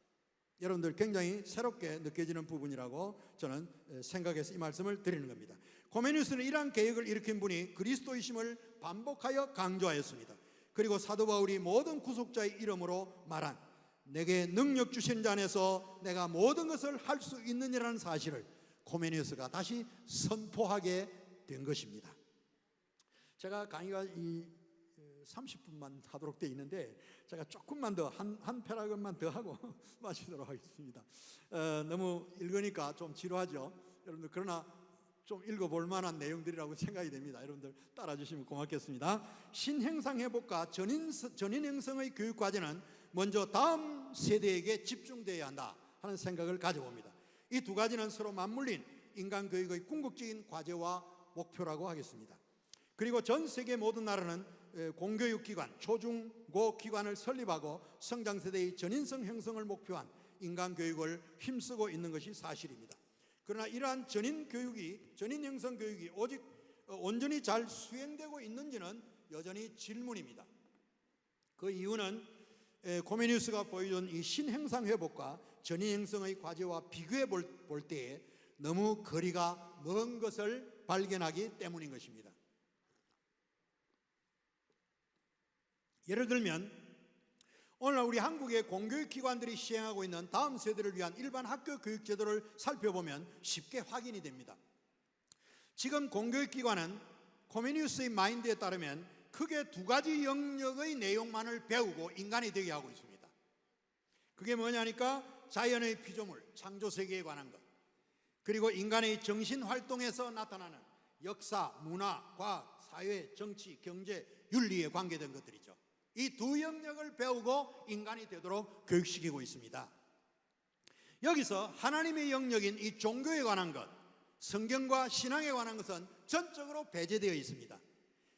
여러분들 굉장히 새롭게 느껴지는 부분이라고 저는 생각해서 이 말씀을 드리는 겁니다. 고메니우스는 이러한 개혁을 일으킨 분이 그리스도이심을 반복하여 강조하였습니다. 그리고 사도 바울이 모든 구속자의 이름으로 말한 내게 능력 주신 자 안에서 내가 모든 것을 할 수 있느니라는 사실을 고메니우스가 다시 선포하게 된 것입니다. 제가 강의가 30분만 하도록 되어 있는데 제가 조금만 더 한 패러그램만 더 하고 마치도록 하겠습니다. 너무 읽으니까 좀 지루하죠, 여러분들. 그러나 좀 읽어볼 만한 내용들이라고 생각이 됩니다. 여러분들 따라주시면 고맙겠습니다. 신행상 회복과 전인 형성의 교육 과제는 먼저 다음 세대에게 집중되어야 한다 하는 생각을 가져봅니다. 이 두 가지는 서로 맞물린 인간 교육의 궁극적인 과제와 목표라고 하겠습니다. 그리고 전 세계 모든 나라는 공교육기관, 초중고 기관을 설립하고 성장세대의 전인성 형성을 목표한 인간교육을 힘쓰고 있는 것이 사실입니다. 그러나 이러한 전인 형성 교육이 오직 온전히 잘 수행되고 있는지는 여전히 질문입니다. 그 이유는 고메니우스가 보여준 이 신행상 회복과 전인 형성의 과제와 비교해 볼 때에 너무 거리가 먼 것을 발견하기 때문인 것입니다. 예를 들면 오늘날 우리 한국의 공교육 기관들이 시행하고 있는 다음 세대를 위한 일반 학교 교육 제도를 살펴보면 쉽게 확인이 됩니다. 지금 공교육 기관은 코메니우스의 마인드에 따르면 크게 두 가지 영역의 내용만을 배우고 인간이 되게 하고 있습니다. 그게 뭐냐니까 자연의 피조물, 창조 세계에 관한 것, 그리고 인간의 정신 활동에서 나타나는 역사, 문화, 과학, 사회, 정치, 경제, 윤리에 관계된 것들이죠. 이 두 영역을 배우고 인간이 되도록 교육시키고 있습니다. 여기서 하나님의 영역인 이 종교에 관한 것, 성경과 신앙에 관한 것은 전적으로 배제되어 있습니다.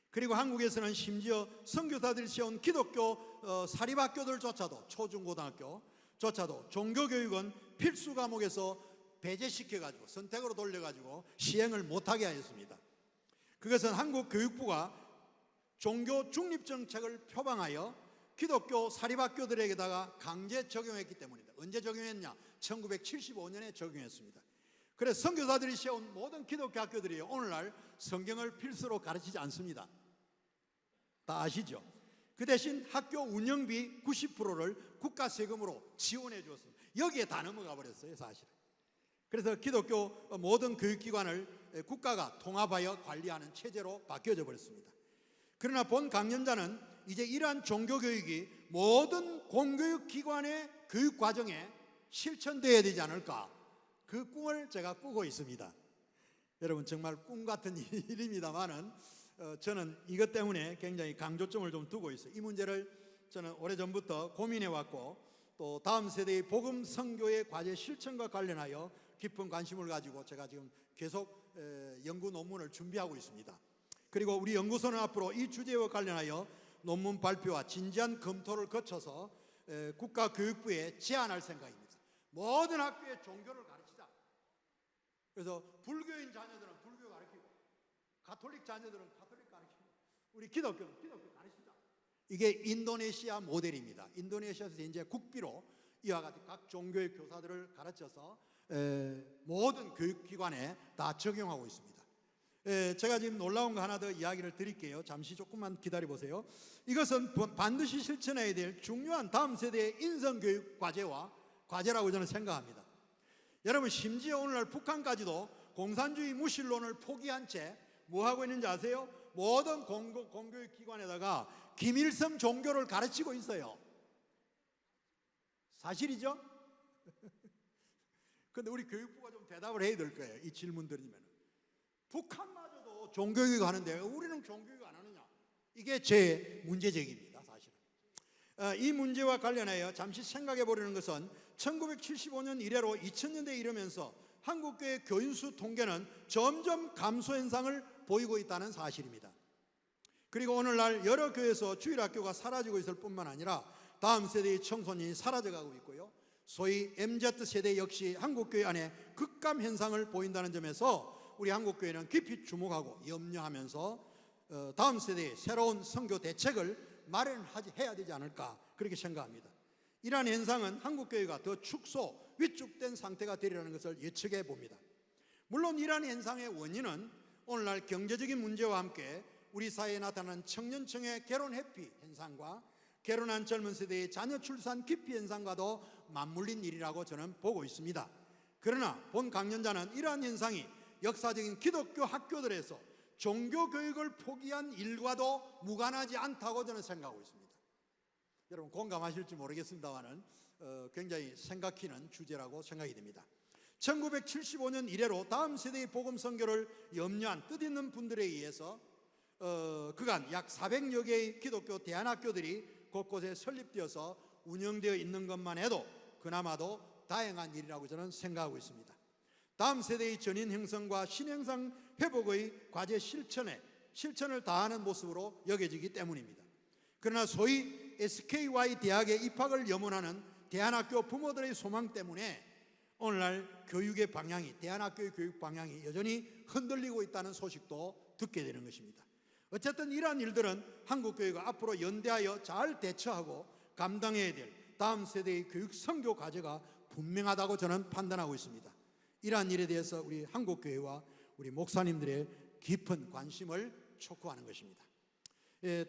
그리고 한국에서는 심지어 선교사들이 세운 기독교 사립학교들조차도, 초중고등학교조차도 종교교육은 필수 과목에서 배제시켜가지고 선택으로 돌려가지고 시행을 못하게 하였습니다. 그것은 한국 교육부가 종교 중립 정책을 표방하여 기독교 사립학교들에게다가 강제 적용했기 때문입니다. 언제 적용했냐? 1975년에 적용했습니다. 그래서 선교사들이 세운 모든 기독교 학교들이 오늘날 성경을 필수로 가르치지 않습니다. 다 아시죠? 그 대신 학교 운영비 90%를 국가 세금으로 지원해 주었습니다. 여기에 다 넘어가 버렸어요, 사실은. 그래서 기독교 모든 교육기관을 국가가 통합하여 관리하는 체제로 바뀌어져 버렸습니다. 그러나 본 강연자는 이제 이러한 종교교육이 모든 공교육기관의 교육과정에 실천되어야 되지 않을까, 그 꿈을 제가 꾸고 있습니다. 여러분 정말 꿈 같은 일입니다만은 저는 이것 때문에 굉장히 강조점을 좀 두고 있어요. 이 문제를 저는 오래전부터 고민해 왔고 또 다음 세대의 복음 선교의 과제 실천과 관련하여 깊은 관심을 가지고 제가 지금 계속 연구 논문을 준비하고 있습니다. 그리고 우리 연구소는 앞으로 이 주제와 관련하여 논문 발표와 진지한 검토를 거쳐서 국가교육부에 제안할 생각입니다. 모든 학교에 종교를 가르치자. 그래서 불교인 자녀들은 불교 가르치고 가톨릭 자녀들은 가톨릭 가르치고 우리 기독교는 기독교 가르치자. 이게 인도네시아 모델입니다. 인도네시아에서 이제 국비로 이와 같이 각 종교의 교사들을 가르쳐서 모든 교육기관에 다 적용하고 있습니다. 제가 지금 놀라운 거 하나 더 이야기를 드릴게요. 잠시 조금만 기다려 보세요. 이것은 반드시 실천해야 될 중요한 다음 세대의 인성교육 과제라고 저는 생각합니다. 여러분 심지어 오늘날 북한까지도 공산주의 무신론을 포기한 채 뭐 하고 있는지 아세요? 모든 공교육기관에다가 김일성 종교를 가르치고 있어요. 사실이죠? 근데 우리 교육부가 좀 대답을 해야 될 거예요. 이 질문 드리면. 북한마저도 종교교육 하는데 우리는 종교교육 안 하느냐? 이게 제 문제제기입니다, 사실은. 이 문제와 관련하여 잠시 생각해 보려는 것은 1975년 이래로 2000년대에 이르면서 한국교회 교인수 통계는 점점 감소 현상을 보이고 있다는 사실입니다. 그리고 오늘날 여러 교회에서 주일학교가 사라지고 있을 뿐만 아니라 다음 세대의 청소년이 사라져가고 있고요, 소위 MZ세대 역시 한국교회 안에 급감 현상을 보인다는 점에서 우리 한국교회는 깊이 주목하고 염려하면서 다음 세대의 새로운 선교 대책을 마련해야 되지 않을까 그렇게 생각합니다. 이러한 현상은 한국교회가 더 축소, 위축된 상태가 되리라는 것을 예측해 봅니다. 물론 이러한 현상의 원인은 오늘날 경제적인 문제와 함께 우리 사회에 나타나는 청년층의 결혼 회피 현상과 결혼한 젊은 세대의 자녀 출산 기피 현상과도 맞물린 일이라고 저는 보고 있습니다. 그러나 본 강연자는 이러한 현상이 역사적인 기독교 학교들에서 종교교육을 포기한 일과도 무관하지 않다고 저는 생각하고 있습니다. 여러분 공감하실지 모르겠습니다만은 굉장히 생각히는 주제라고 생각이 됩니다. 1975년 이래로 다음 세대의 복음 선교를 염려한 뜻있는 분들에 의해서 그간 약 400여 개의 기독교 대안학교들이 곳곳에 설립되어서 운영되어 있는 것만 해도 그나마도 다행한 일이라고 저는 생각하고 있습니다. 다음 세대의 전인 형성과 신형상 회복의 과제 실천을 다하는 모습으로 여겨지기 때문입니다. 그러나 소위 SKY 대학에 입학을 염원하는 대안학교 부모들의 소망 때문에 오늘날 교육의 방향이, 대안학교의 교육 방향이 여전히 흔들리고 있다는 소식도 듣게 되는 것입니다. 어쨌든 이러한 일들은 한국교회가 앞으로 연대하여 잘 대처하고 감당해야 될 다음 세대의 교육 선교 과제가 분명하다고 저는 판단하고 있습니다. 이러한 일에 대해서 우리 한국교회와 우리 목사님들의 깊은 관심을 촉구하는 것입니다.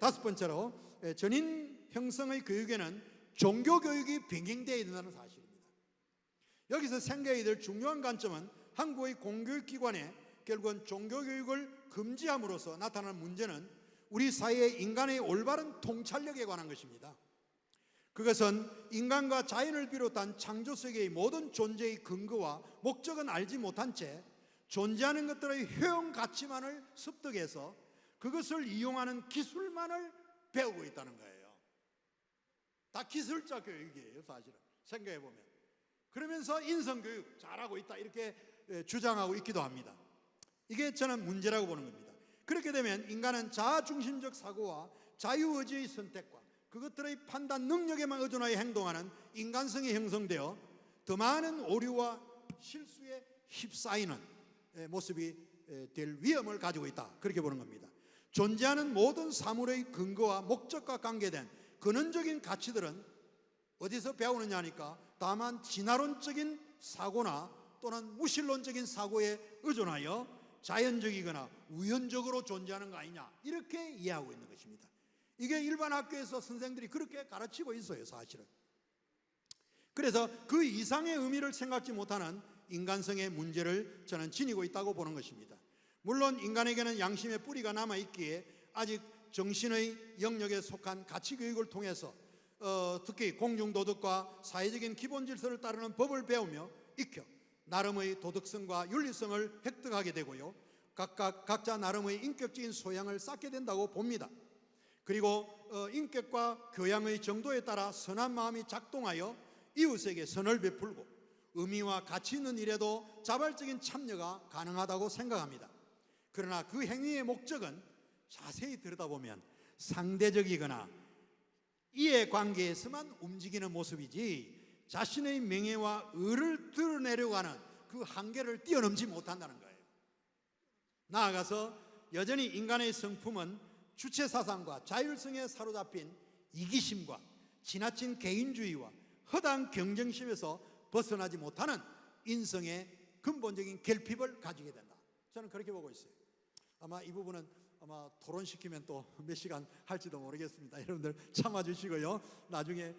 다섯 번째로 전인 형성의 교육에는 종교교육이 병행되어야 된다는 사실입니다. 여기서 생각해야 될 중요한 관점은 한국의 공교육기관에 결국은 종교교육을 금지함으로써 나타나는 문제는 우리 사회의 인간의 올바른 통찰력에 관한 것입니다. 그것은 인간과 자연을 비롯한 창조세계의 모든 존재의 근거와 목적은 알지 못한 채 존재하는 것들의 효용 가치만을 습득해서 그것을 이용하는 기술만을 배우고 있다는 거예요. 다 기술자 교육이에요, 사실은 생각해 보면. 그러면서 인성교육 잘하고 있다 이렇게 주장하고 있기도 합니다. 이게 저는 문제라고 보는 겁니다. 그렇게 되면 인간은 자아중심적 사고와 자유의지의 선택과 그것들의 판단 능력에만 의존하여 행동하는 인간성이 형성되어 더 많은 오류와 실수에 휩싸이는 모습이 될 위험을 가지고 있다, 그렇게 보는 겁니다. 존재하는 모든 사물의 근거와 목적과 관계된 근원적인 가치들은 어디서 배우느냐 하니까 다만 진화론적인 사고나 또는 무신론적인 사고에 의존하여 자연적이거나 우연적으로 존재하는 거 아니냐 이렇게 이해하고 있는 것입니다. 이게 일반 학교에서 선생들이 그렇게 가르치고 있어요, 사실은. 그래서 그 이상의 의미를 생각지 못하는 인간성의 문제를 저는 지니고 있다고 보는 것입니다. 물론 인간에게는 양심의 뿌리가 남아있기에 아직 정신의 영역에 속한 가치교육을 통해서 특히 공중도덕과 사회적인 기본질서를 따르는 법을 배우며 익혀 나름의 도덕성과 윤리성을 획득하게 되고요, 각자 나름의 인격적인 소양을 쌓게 된다고 봅니다. 그리고 인격과 교양의 정도에 따라 선한 마음이 작동하여 이웃에게 선을 베풀고 의미와 가치 있는 일에도 자발적인 참여가 가능하다고 생각합니다. 그러나 그 행위의 목적은 자세히 들여다보면 상대적이거나 이해관계에서만 움직이는 모습이지 자신의 명예와 의를 드러내려고 하는 그 한계를 뛰어넘지 못한다는 거예요. 나아가서 여전히 인간의 성품은 주체사상과 자율성에 사로잡힌 이기심과 지나친 개인주의와 허다한 경쟁심에서 벗어나지 못하는 인성의 근본적인 결핍을 가지게 된다, 저는 그렇게 보고 있어요. 아마 이 부분은 아마 토론시키면 또 몇 시간 할지도 모르겠습니다. 여러분들 참아주시고요, 나중에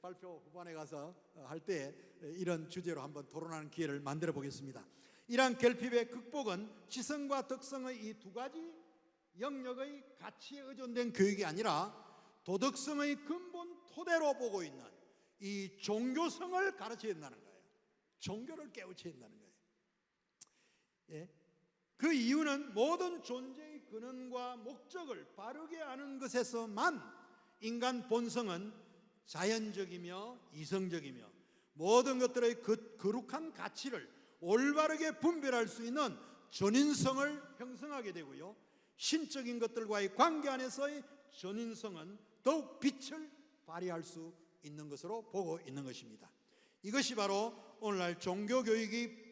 발표 후반에 가서 할 때 이런 주제로 한번 토론하는 기회를 만들어 보겠습니다. 이러한 결핍의 극복은 지성과 덕성의 이 두 가지 영역의 가치에 의존된 교육이 아니라 도덕성의 근본 토대로 보고 있는 이 종교성을 가르쳐야 된다는 거예요. 종교를 깨우쳐야 된다는 거예요. 예? 그 이유는 모든 존재의 근원과 목적을 바르게 아는 것에서만 인간 본성은 자연적이며 이성적이며 모든 것들의 거룩한 가치를 올바르게 분별할 수 있는 전인성을 형성하게 되고요, 신적인 것들과의 관계 안에서의 전인성은 더욱 빛을 발휘할 수 있는 것으로 보고 있는 것입니다. 이것이 바로 오늘날 종교교육이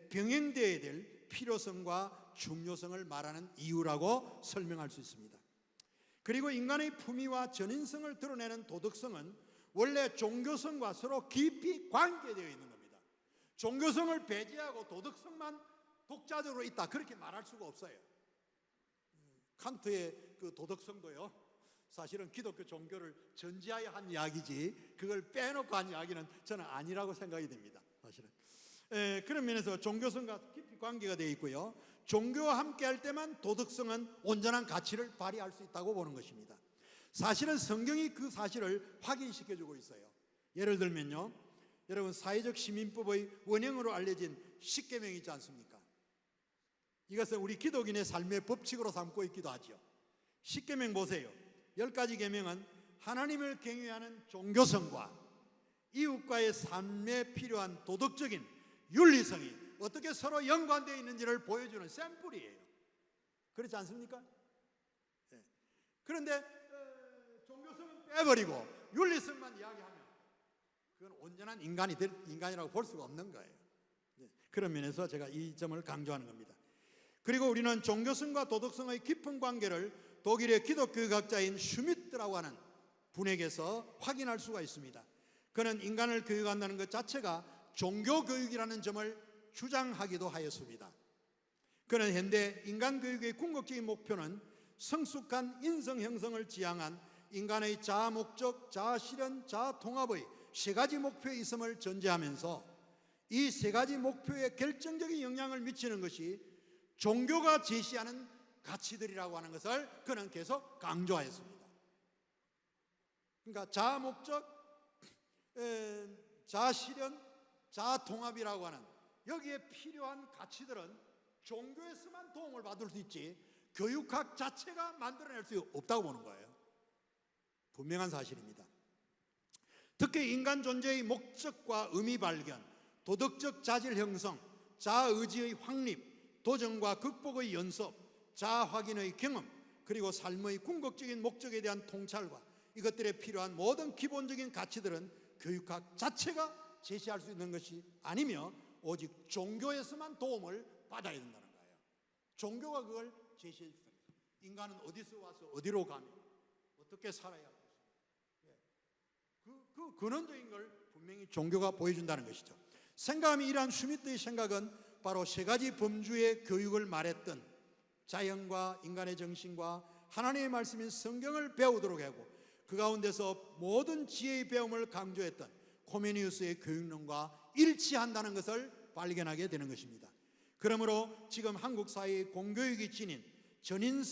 병행되어야 될 필요성과 중요성을 말하는 이유라고 설명할 수 있습니다. 그리고 인간의 품위와 전인성을 드러내는 도덕성은 원래 종교성과 서로 깊이 관계되어 있는 겁니다. 종교성을 배제하고 도덕성만 독자적으로 있다, 그렇게 말할 수가 없어요. 칸트의 그 도덕성도요, 사실은 기독교 종교를 전제하여 한 이야기지 그걸 빼놓고 한 이야기는 저는 아니라고 생각이 됩니다. 사실은 그런 면에서 종교성과 깊이 관계가 되어 있고요, 종교와 함께 할 때만 도덕성은 온전한 가치를 발휘할 수 있다고 보는 것입니다. 사실은 성경이 그 사실을 확인시켜주고 있어요. 예를 들면요, 여러분 사회적 시민법의 원형으로 알려진 십계명이 있지 않습니까? 이것은 우리 기독인의 삶의 법칙으로 삼고 있기도 하죠. 십계명 보세요. 10가지 계명은 하나님을 경외하는 종교성과 이웃과의 삶에 필요한 도덕적인 윤리성이 어떻게 서로 연관되어 있는지를 보여주는 샘플이에요. 그렇지 않습니까? 네. 그런데 종교성은 빼버리고 윤리성만 이야기하면 그건 온전한 인간이라고 볼 수가 없는 거예요. 네. 그런 면에서 제가 이 점을 강조하는 겁니다. 그리고 우리는 종교성과 도덕성의 깊은 관계를 독일의 기독교육학자인 슈미트라고 하는 분에게서 확인할 수가 있습니다. 그는 인간을 교육한다는 것 자체가 종교교육이라는 점을 주장하기도 하였습니다. 그는 현대 인간교육의 궁극적인 목표는 성숙한 인성 형성을 지향한 인간의 자아 목적, 자아 실현, 자아 통합의 세 가지 목표에 있음을 전제하면서 이 세 가지 목표에 결정적인 영향을 미치는 것이 종교가 제시하는 가치들이라고 하는 것을 그는 계속 강조하였습니다. 그러니까 자아 목적, 자아 실현, 자아 통합이라고 하는 여기에 필요한 가치들은 종교에서만 도움을 받을 수 있지 교육학 자체가 만들어낼 수 없다고 보는 거예요. 분명한 사실입니다. 특히 인간 존재의 목적과 의미 발견, 도덕적 자질 형성, 자아 의지의 확립, 도전과 극복의 연습, 자아 확인의 경험, 그리고 삶의 궁극적인 목적에 대한 통찰과 이것들에 필요한 모든 기본적인 가치들은 교육학 자체가 제시할 수 있는 것이 아니며 오직 종교에서만 도움을 받아야 된다는 거예요. 종교가 그걸 제시해 줍니다. 인간은 어디서 와서 어디로 가며 어떻게 살아야 할 것인가, 그 근원적인 걸 분명히 종교가 보여준다는 것이죠. 생각하면 이러한 슈미트의 생각은 바로 세 가지 범주의 교육을 말했던 자연과 인간의 정신과 하나님의 말씀인 성경을 배우도록 하고 그 가운데서 모든 지혜의 배움을 강조했던 코메니우스의 교육론과 일치한다는 것을 발견하게 되는 것입니다. 그러므로 지금 한국 사회의 공교육이 지닌 전인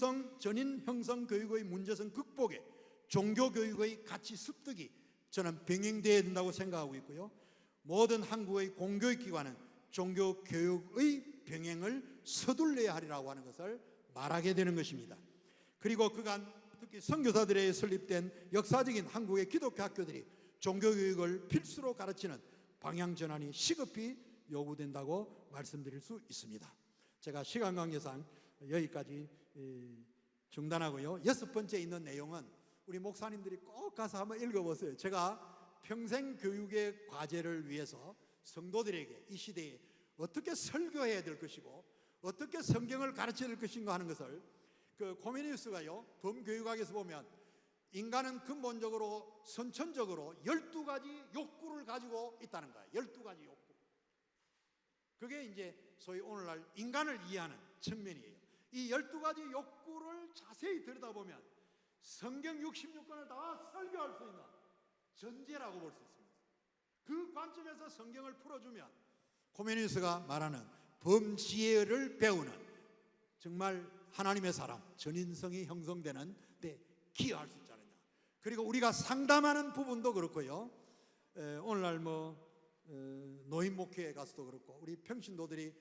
형성 교육의 문제성 극복에 종교교육의 가치 습득이 저는 병행되어야 된다고 생각하고 있고요, 모든 한국의 공교육기관은 종교교육의 병행을 서둘러야 하리라고 하는 것을 말하게 되는 것입니다. 그리고 그간 특히 선교사들에 설립된 역사적인 한국의 기독교 학교들이 종교교육을 필수로 가르치는 방향전환이 시급히 요구된다고 말씀드릴 수 있습니다. 제가 시간 관계상 여기까지 중단하고요, 6번째 있는 내용은 우리 목사님들이 꼭 가서 한번 읽어보세요. 제가 평생 교육의 과제를 위해서 성도들에게 이 시대에 어떻게 설교해야 될 것이고 어떻게 성경을 가르쳐야 될 것인가 하는 것을 그 코메니우스가요, 범교육학에서 보면 인간은 근본적으로 선천적으로 12가지 욕구를 가지고 있다는 거예요. 12가지 욕구. 그게 이제 소위 오늘날 인간을 이해하는 측면이에요. 이 12가지 욕구를 자세히 들여다보면 성경 66권을 다 설교할 수 있는 전제라고 볼 수 있습니다. 그 관점에서 성경을 풀어주면 코메니우스가 말하는 범지혜를 배우는 정말 하나님의 사람, 전인성이 형성되는 데 기여할 수 있지 않느냐. 그리고 우리가 상담하는 부분도 그렇고요, 오늘날 노인 목회에 가서도 그렇고 우리 평신도들이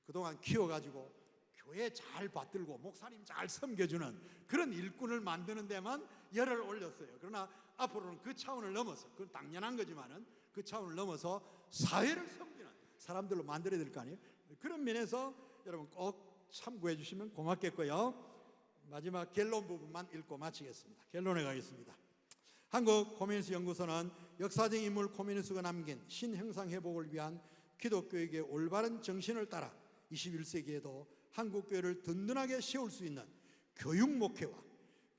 그동안 키워가지고 교회 잘 받들고 목사님 잘 섬겨주는 그런 일꾼을 만드는 데만 열을 올렸어요. 그러나 앞으로는 그 차원을 넘어서, 그건 당연한 거지만은 그 차원을 넘어서 사회를 섬기는 사람들로 만들어야 될 거 아니에요. 그런 면에서 여러분 꼭 참고해 주시면 고맙겠고요. 마지막 결론 부분만 읽고 마치겠습니다. 결론에 가겠습니다. 한국코미니스 연구소는 역사적 인물 코미니스가 남긴 신형상 회복을 위한 기독교육의 올바른 정신을 따라 21세기에도 한국교회를 든든하게 세울 수 있는 교육 목회와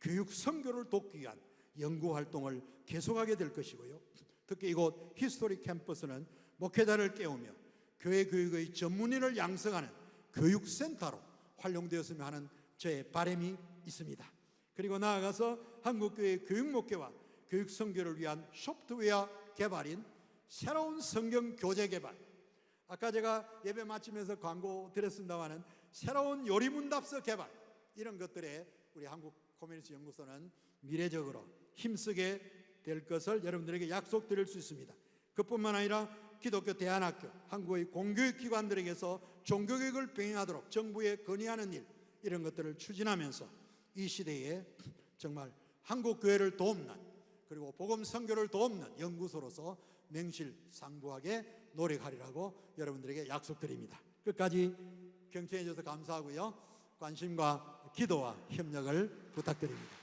교육 선교를 돕기 위한 연구활동을 계속하게 될 것이고요. 특히 이곳 히스토리 캠퍼스는 목회자를 깨우며 교회 교육의 전문의를 양성하는 교육센터로 활용되었으면 하는 저의 바람이 있습니다. 그리고 나아가서 한국교회의 교육 목회와 교육 선교를 위한 소프트웨어 개발인 새로운 성경 교재 개발, 아까 제가 예배 마치면서 광고 드렸습니다마는 새로운 요리문답서 개발, 이런 것들에 우리 한국코미니스 연구소는 미래적으로 힘쓰게 될 것을 여러분들에게 약속드릴 수 있습니다. 그뿐만 아니라 기독교 대안학교, 한국의 공교육기관들에게서 종교교육을 병행하도록 정부에 건의하는 일, 이런 것들을 추진하면서 이 시대에 정말 한국교회를 돕는, 그리고 복음 선교를 돕는 연구소로서 명실상부하게 노력하리라고 여러분들에게 약속드립니다. 끝까지 경청해 주셔서 감사하고요. 관심과 기도와 협력을 부탁드립니다.